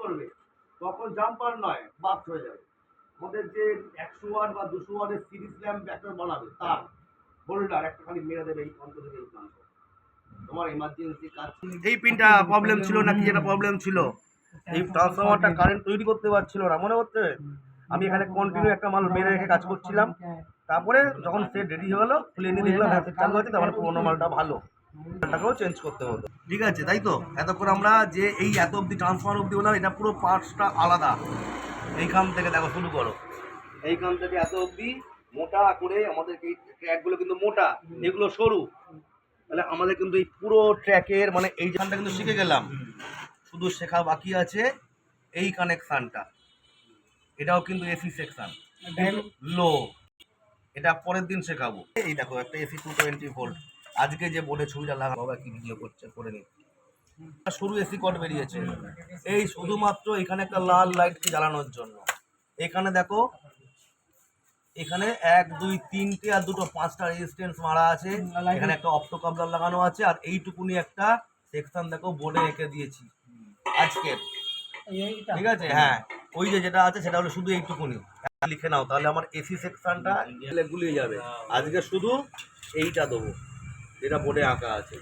করবে তখন জাম্পার নয় বাস্ট হয়ে যাবে। আমাদের যে 100 ওয়াট বা 200 ওয়াটের সিরিজ ল্যাম্প একটা বানাবে তার হোল্ডার একটা খালি মেরে দেবে এই অন্তত এই প্লান্ট তোমার ইমার্জেন্সি কাজ। এই পিনটা প্রবলেম ছিল নাকি যেটা প্রবলেম ছিল এই ট্রান্সফরমারটা কারেন্ট তৈরি করতে পারছিল না মনে হচ্ছে। আমি এখানে কন্টিনিউ একটা মাল মেরে রেখে কাজ করছিলাম, তারপরে যখন সেট রেডি হয়ে গেল খুলে নিয়ে দেখলাম হ্যাঁ সেট চালু আছে, তার মানে পুরোনো মালটা ভালো, মালটাকেও চেঞ্জ করতে হতো। ঠিক আছে তাই তো এতক্ষণ আমরা যে এই এত অবধি ট্রান্সফরমার অবধি বললাম, এটা পুরো পার্টসটা আলাদা। এইখান থেকে দেখো শুরু করো, এইখান থেকে এত অবধি মোটা করে আমাদের এই ট্র্যাকগুলো কিন্তু মোটা, এগুলো সরু। তাহলে আমাদের কিন্তু এই পুরো ট্র্যাকের মানে এই জায়গাটা কিন্তু শিখে গেলাম, শুধু শেখা বাকি আছে এই কানেকশানটা। এটাও কিন্তু এসি সেকশন লো, এটা পরের দিন শেখাবো। এই দেখো একটা এসি 220 ভোল্ট, আজকে যে বোর্ডে ছবিটা লাগানো বাবা কি ভিডিও করছে করে নি, সরু এসি কট বেরিয়েছে এই শুধুমাত্র এখানে একটা লাল লাইটকে জ্বালানোর জন্য। এখানে দেখো এখানে 1 2 3টে আর দুটো 5টা রেজিস্ট্যান্স মারা আছে, এখানে একটা অপ্টো কাপলার লাগানো আছে, আর এইটুকুনি একটা সেকশন দেখো বোর্ডে এঁকে দিয়েছি আজকে। ঠিক আছে হ্যাঁ, ওই যে যেটা আছে সেটা হলো শুধু এইটুকুনি লিখে নাও, তাহলে আমার এসি সেকশনটা গুলিয়ে যাবে। আজকে শুধু এইটা দেবো যেটা বোর্ডে আঁকা আছে।